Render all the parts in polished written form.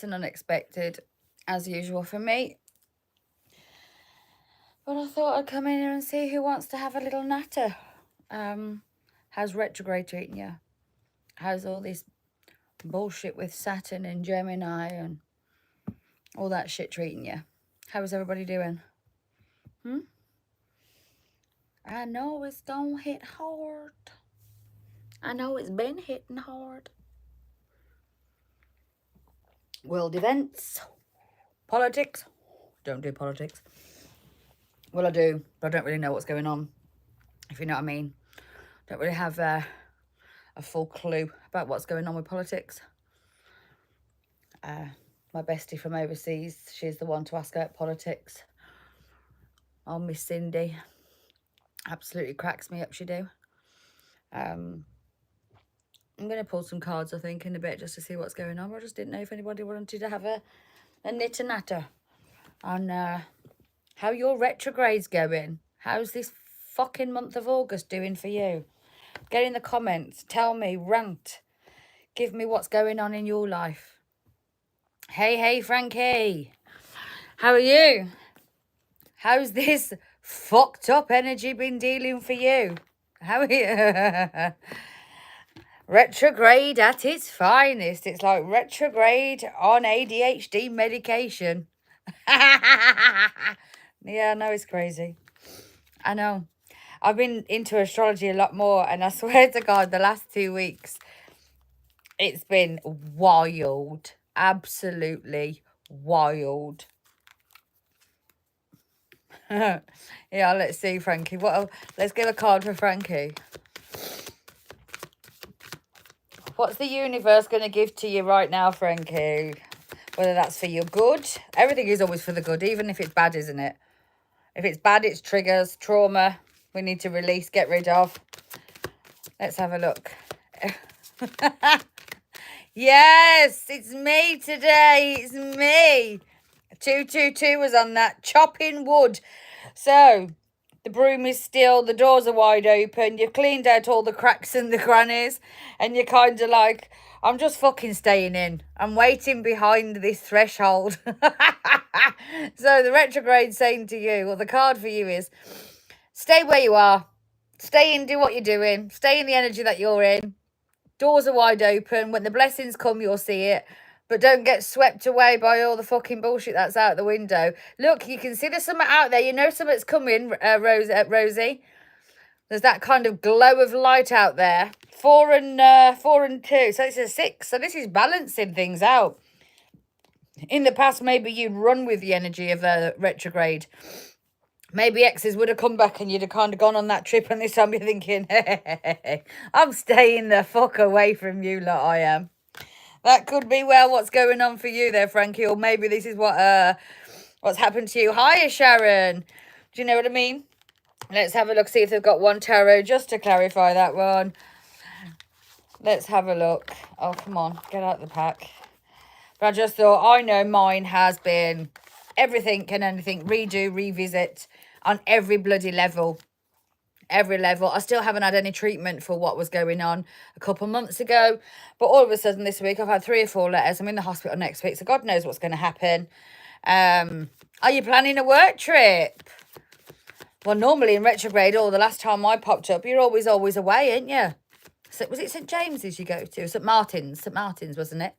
and unexpected, as usual for me. But I thought I'd come in here and see who wants to have a little natter. How's retrograde treating you? How's all this bullshit with Saturn and Gemini and all that shit treating you? How is everybody doing? I know it's don't hit hard. I know it's been hitting hard. World events, politics. Don't do politics. Well, I do, but I don't really know what's going on, if you know what I mean. Don't really have a full clue about what's going on with politics. My bestie from overseas, she's the one to ask about politics. Oh, Miss Cindy. Absolutely cracks me up, she do. I'm going to pull some cards, I think, in a bit just to see what's going on. I just didn't know if anybody wanted to have a knit and natter on how your retrograde's going. How's this fucking month of August doing for you? Get in the comments. Tell me. Rant. Give me what's going on in your life. Hey, Frankie. How are you? How's this fucked up energy been dealing for you? How are you? Retrograde at its finest. It's like retrograde on ADHD medication. Yeah, I know it's crazy. I know. I've been into astrology a lot more, and I swear to God, the last 2 weeks, it's been wild. Absolutely wild. Yeah, let's see, Frankie. Let's give a card for Frankie. What's the universe going to give to you right now, Frankie? Whether that's for your good. Everything is always for the good, even if it's bad, isn't it? If it's bad, it's triggers, trauma. We need to release, get rid of. Let's have a look. Yes, it's me today. It's me. 222 was on that. Chopping wood. So, the broom is still, the doors are wide open. You've cleaned out all the cracks and the crannies. And you're kind of like, I'm just fucking staying in. I'm waiting behind this threshold. So, the retrograde's saying to you, or the card for you is, stay where you are. Stay in, do what you're doing. Stay in the energy that you're in. Doors are wide open. When the blessings come, you'll see it. But don't get swept away by all the fucking bullshit that's out the window. Look, you can see there's something out there. You know something's coming, Rosie. There's that kind of glow of light out there. 4 and 2. So it's a 6. So this is balancing things out. In the past, maybe you'd run with the energy of retrograde. Maybe exes would have come back and you'd have kind of gone on that trip, and this time you're thinking, hey, I'm staying the fuck away from you lot, I am. That could be, well, what's going on for you there, Frankie, or maybe this is what's happened to you. Hiya, Sharon. Do you know what I mean? Let's have a look, see if they've got one tarot, just to clarify that one. Let's have a look. Oh, come on, get out the pack. But I just thought, I know mine has been everything and anything, redo, revisit on every bloody level. Every level. I still haven't had any treatment for what was going on a couple months ago. But all of a sudden this week, I've had 3 or 4 letters. I'm in the hospital next week, so God knows what's going to happen. Are you planning a work trip? Well, normally in retrograde, or the last time I popped up, you're always away, ain't you? So, was it St. James's you go to? St. Martin's, wasn't it?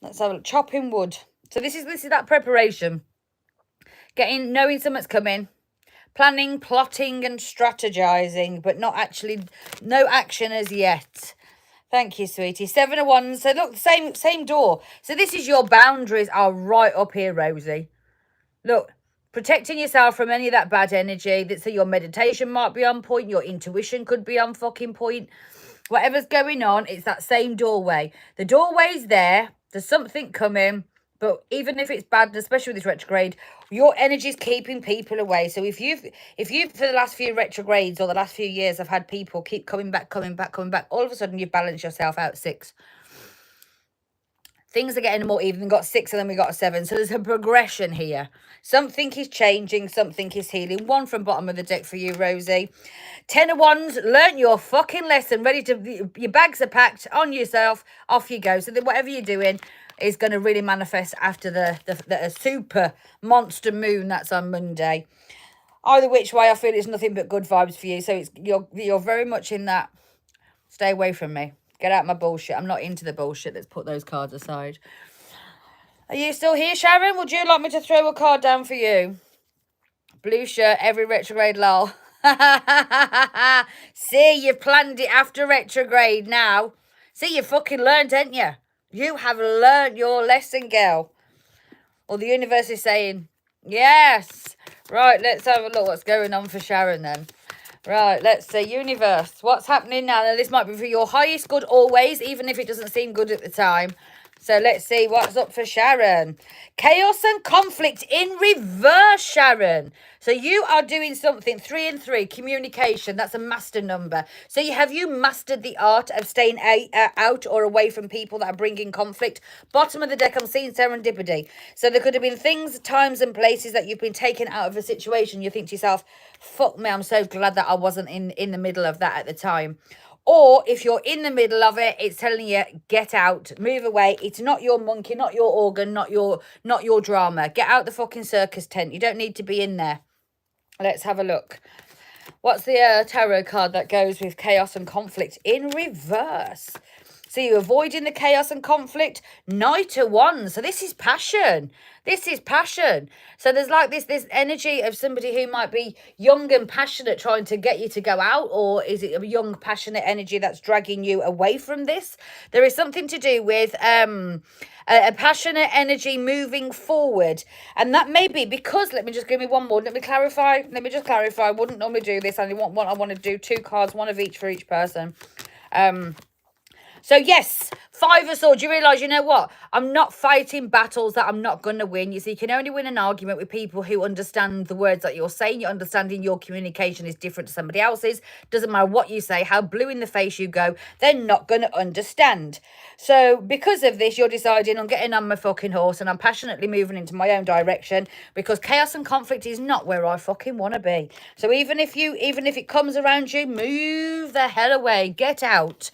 Let's have a look. Chopping wood. So this is that preparation. Knowing something's coming. Planning, plotting and strategizing, but no action as yet. Thank you, sweetie. 7 of Wands. So look, same door. So this is your boundaries are right up here, Rosie. Look, protecting yourself from any of that bad energy. So your meditation might be on point. Your intuition could be on fucking point. Whatever's going on, it's that same doorway. The doorway's there. There's something coming. But even if it's bad, especially with this retrograde, your energy's keeping people away. So if you've for the last few retrogrades or the last few years have had people keep coming back, all of a sudden you've balanced yourself out 6. Things are getting more even. We've got 6 and then we got a 7. So there's a progression here. Something is changing. Something is healing. 1 from bottom of the deck for you, Rosie. 10 of Wands. Learn your fucking lesson. Your bags are packed on yourself. Off you go. So then whatever you're doing, is going to really manifest after the super monster moon that's on Monday. Either which way, I feel it's nothing but good vibes for you. So it's you're very much in that. Stay away from me. Get out my bullshit. I'm not into the bullshit. Let's put those cards aside. Are you still here, Sharon? Would you like me to throw a card down for you? Blue shirt, every retrograde lol. See, you've planned it after retrograde now. See, you fucking learned, ain't you? You have learned your lesson, girl. Or the universe is saying, yes. Right, let's have a look what's going on for Sharon then. Right, let's see. Universe, what's happening now? Now, this might be for your highest good always, even if it doesn't seem good at the time. So let's see what's up for Sharon. Chaos and conflict in reverse, Sharon. So you are doing something, 3 and 3, communication. That's a master number. So have you mastered the art of staying out or away from people that are bringing conflict? Bottom of the deck, I'm seeing serendipity. So there could have been things, times and places that you've been taken out of a situation. You think to yourself, fuck me, I'm so glad that I wasn't in the middle of that at the time. Or if you're in the middle of it, it's telling you, get out, move away. It's not your monkey, not your organ, not your drama. Get out the fucking circus tent. You don't need to be in there. Let's have a look. What's the tarot card that goes with chaos and conflict in reverse? So you're avoiding the chaos and conflict. Knight of Wands. So this is passion. This is passion. So there's like this energy of somebody who might be young and passionate trying to get you to go out, or is it a young passionate energy that's dragging you away from this? There is something to do with a passionate energy moving forward, and that may be because, let me just give me one more. Let me clarify. I wouldn't normally do this. I want to do 2 cards, one of each for each person. So yes, 5 of Swords. You realise, you know what? I'm not fighting battles that I'm not going to win. You see, you can only win an argument with people who understand the words that you're saying. You're understanding your communication is different to somebody else's. Doesn't matter what you say, how blue in the face you go, they're not going to understand. So because of this, you're deciding I'm getting on my fucking horse and I'm passionately moving into my own direction, because chaos and conflict is not where I fucking want to be. So even if it comes around you, move the hell away, get out.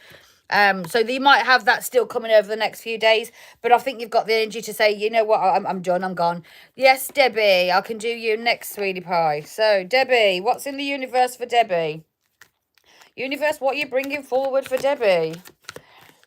So you might have that still coming over the next few days, but I think you've got the energy to say, you know what, I'm done, I'm gone. Yes, Debbie, I can do you next, sweetie pie. So, Debbie, what's in the universe for Debbie? Universe, what are you bringing forward for Debbie?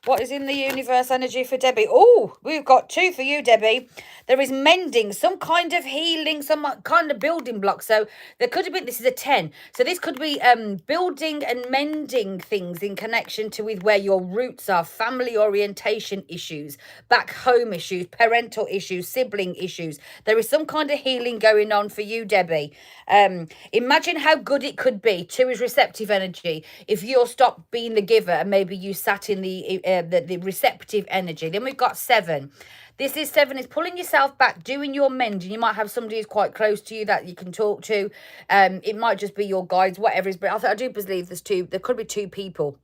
What is in the universe energy for Debbie? Oh, we've got 2 for you, Debbie. There is mending, some kind of healing, some kind of building block. So there could have been, this is a 10. So this could be building and mending things in connection to with where your roots are, family orientation issues, back home issues, parental issues, sibling issues. There is some kind of healing going on for you, Debbie. Imagine how good it could be. 2 is receptive energy. If you'll stop being the giver and maybe you sat in the receptive energy. Then we've got 7. This is 7 is pulling yourself back, doing your mending. You might have somebody who's quite close to you that you can talk to. It might just be your guides, whatever it is. But I do believe there could be 2 people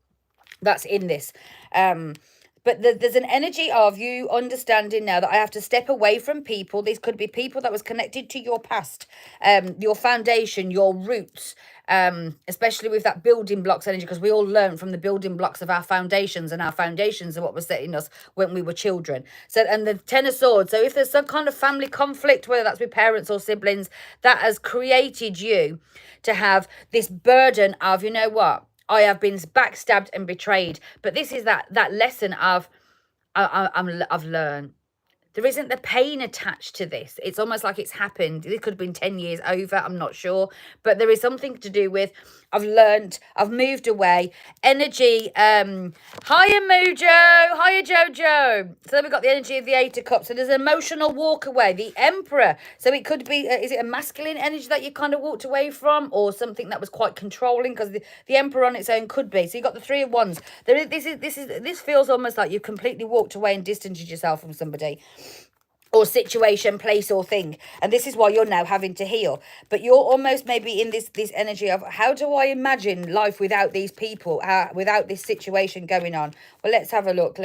that's in this. But there's an energy of you understanding now that I have to step away from people. These could be people that was connected to your past, your foundation, your roots, especially with that building blocks energy, because we all learn from the building blocks of our foundations, and our foundations are what was setting us when we were children. So, and the 10 of Swords. So if there's some kind of family conflict, whether that's with parents or siblings, that has created you to have this burden of, you know what? I have been backstabbed and betrayed. But this is that lesson of I've learned. There isn't the pain attached to this. It's almost like it's happened. It could have been 10 years over. I'm not sure. But there is something to do with I've learned. I've moved away. Energy. Hiya, Mojo. Hiya, Jojo. So then we've got the energy of the 8 of Cups. So there's an emotional walk away. The Emperor. So it could be, is it a masculine energy that you kind of walked away from, or something that was quite controlling? Because the Emperor on its own could be. So you've got the 3 of Wands. This feels almost like you've completely walked away and distanced yourself from somebody, or situation, place, or thing. And this is why you're now having to heal. But you're almost maybe in this energy of, how do I imagine life without these people, without this situation going on? Well, let's have a look.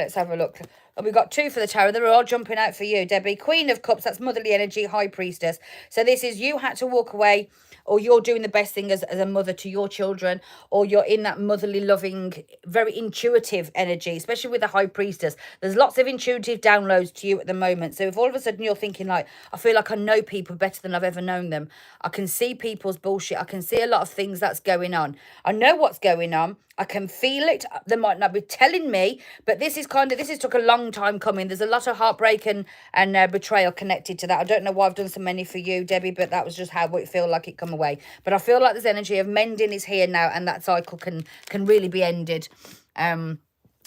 And we've got 2 for the tarot. They're all jumping out for you, Debbie. Queen of Cups, that's motherly energy, High Priestess. So this is you had to walk away, or you're doing the best thing as a mother to your children, or you're in that motherly, loving, very intuitive energy, especially with the High Priestess. There's lots of intuitive downloads to you at the moment. So if all of a sudden you're thinking like, I feel like I know people better than I've ever known them. I can see people's bullshit. I can see a lot of things that's going on. I know what's going on. I can feel it. They might not be telling me, but this is took a long time coming. There's a lot of heartbreak and betrayal connected to that. I don't know why I've done so many for you, Debbie, but that was just how it felt like it come away. But I feel like there's energy of mending is here now, and that cycle can really be ended. I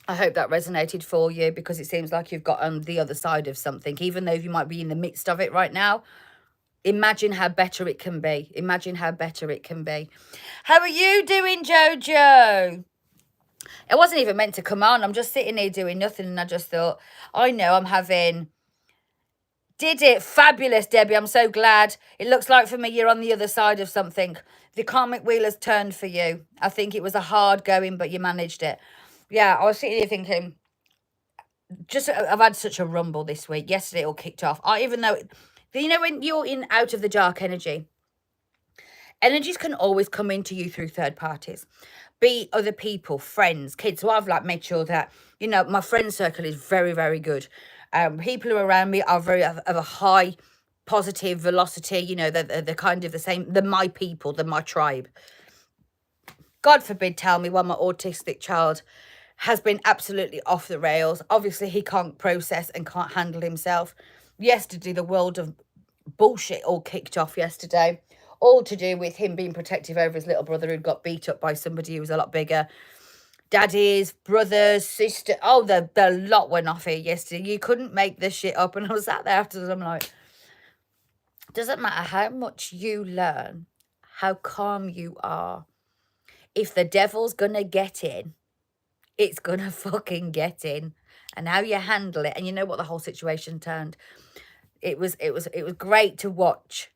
hope that resonated for you, because it seems like you've got on the other side of something, even though you might be in the midst of it right now. Imagine how better it can be. Imagine how better it can be. How are you doing, Jojo? It wasn't even meant to come on. I'm just sitting here doing nothing, and I just thought, I know I'm having... Did it. Fabulous, Debbie. I'm so glad. It looks like for me you're on the other side of something. The karmic wheel has turned for you. I think it was a hard going, but you managed it. Yeah, I was sitting here thinking, I've had such a rumble this week. Yesterday it all kicked off. Even though... You know, when you're in out of the dark energies can always come into you through third parties, be other people, friends, kids. So I've like made sure that, you know, my friend circle is very, very good. People who are around me are very of a high positive velocity. You know, they're kind of the same. They're my people. They're my tribe. God forbid tell me when my autistic child has been absolutely off the rails. Obviously, he can't process and can't handle himself. Yesterday, the world of bullshit all kicked off yesterday. All to do with him being protective over his little brother who got beat up by somebody who was a lot bigger. Daddies, brothers, sister. Oh, the lot went off here yesterday. You couldn't make this shit up. And I was sat there afterwards, I'm like, doesn't matter how much you learn, how calm you are. If the devil's gonna get in, it's gonna fucking get in. And how you handle it. And you know what the whole situation turned. It was great to watch.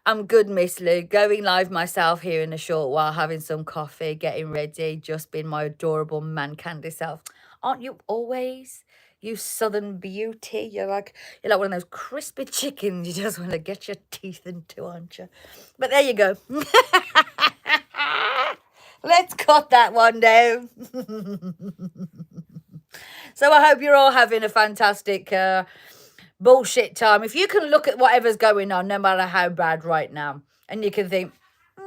I'm good, Miss Lou. Going live myself here in a short while, having some coffee, getting ready, just being my adorable man candy self. Aren't you always? You southern beauty. You're like one of those crispy chickens you just want to get your teeth into, aren't you? But there you go. Let's cut that one down. So I hope you're all having a fantastic bullshit time. If you can look at whatever's going on, no matter how bad right now, and you can think,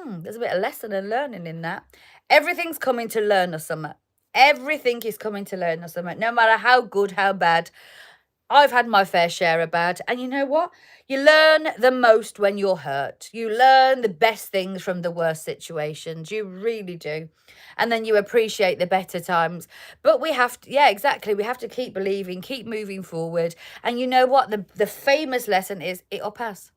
there's a bit of lesson and learning in that. Everything's coming to learn us something. Everything is coming to learn us something. No matter how good, how bad. I've had my fair share of bad. And you know what? You learn the most when you're hurt. You learn the best things from the worst situations. You really do. And then you appreciate the better times. But we have to, yeah, exactly. We have to keep believing, keep moving forward. And you know what? The famous lesson is it'll pass.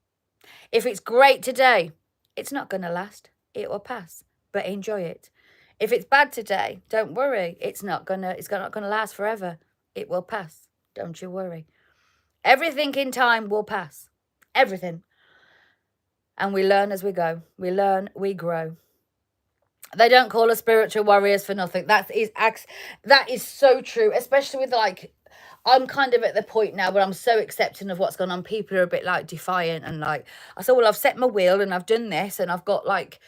If it's great today, it's not going to last. It will pass. But enjoy it. If it's bad today, don't worry. It's not going to last forever. It will pass. Don't you worry. Everything in time will pass. Everything. And we learn as we go. We learn, we grow. They don't call us spiritual warriors for nothing. That is so true, especially with like, I'm kind of at the point now where I'm so accepting of what's going on. People are a bit like defiant and like, I said, well, I've set my will and I've done this and I've got like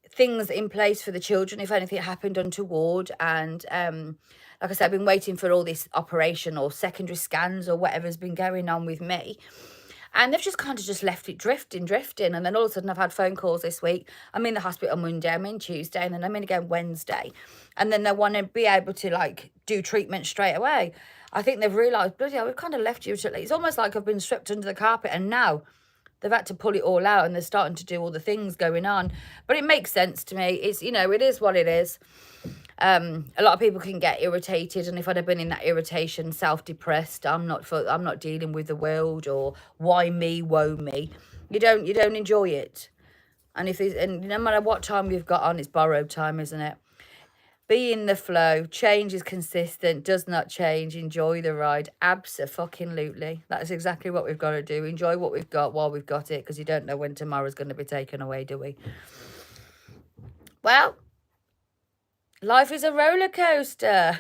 things in place for the children if anything happened untoward. And like I said, I've been waiting for all this operation or secondary scans or whatever's been going on with me. And they've just kind of just left it drifting. And then all of a sudden I've had phone calls this week. I'm in the hospital Monday, I'm in Tuesday, and then I'm in again Wednesday. And then they want to be able to like do treatment straight away. I think they've realised, bloody hell, we've kind of left you. It's almost like I've been swept under the carpet and now they've had to pull it all out and they're starting to do all the things going on. But it makes sense to me. It's, you know, it is what it is. A lot of people can get irritated, and if I'd have been in that irritation, self-depressed, I'm not dealing with the world or why me, woe me. You don't enjoy it. And no matter what time you've got on, it's borrowed time, isn't it? Be in the flow. Change is consistent, does not change. Enjoy the ride. Abso-fucking-lutely. That is exactly what we've got to do. Enjoy what we've got while we've got it, because you don't know when tomorrow's going to be taken away, do we? Well, life is a roller coaster.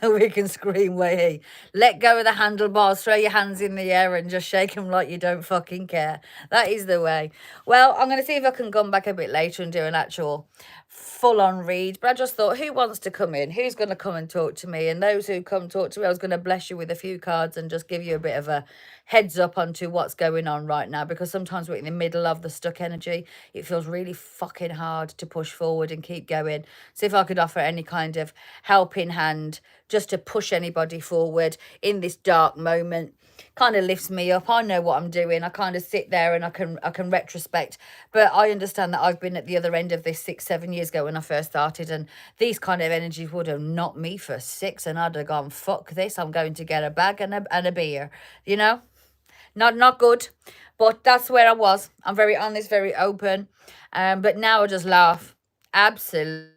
We can scream way. Let go of the handlebars, throw your hands in the air and just shake them like you don't fucking care. That is the way. Well, I'm going to see if I can come back a bit later and do an actual full-on read. But I just thought, who wants to come in? Who's going to come and talk to me? And those who come talk to me, I was going to bless you with a few cards and just give you a bit of a heads up onto what's going on right now, because sometimes we're in the middle of the stuck energy. It feels really fucking hard to push forward and keep going. So if I could offer any kind of helping hand just to push anybody forward in this dark moment, kind of lifts me up. I know what I'm doing. I kind of sit there and I can retrospect, but I understand that I've been at the other end of this 6-7 years ago when I first started, and these kind of energies would have knocked me for six, and I'd have gone, fuck this, I'm going to get a bag and a beer, you know. Not good, but that's where I was. I'm very honest, very open, but now I just laugh. Absolutely.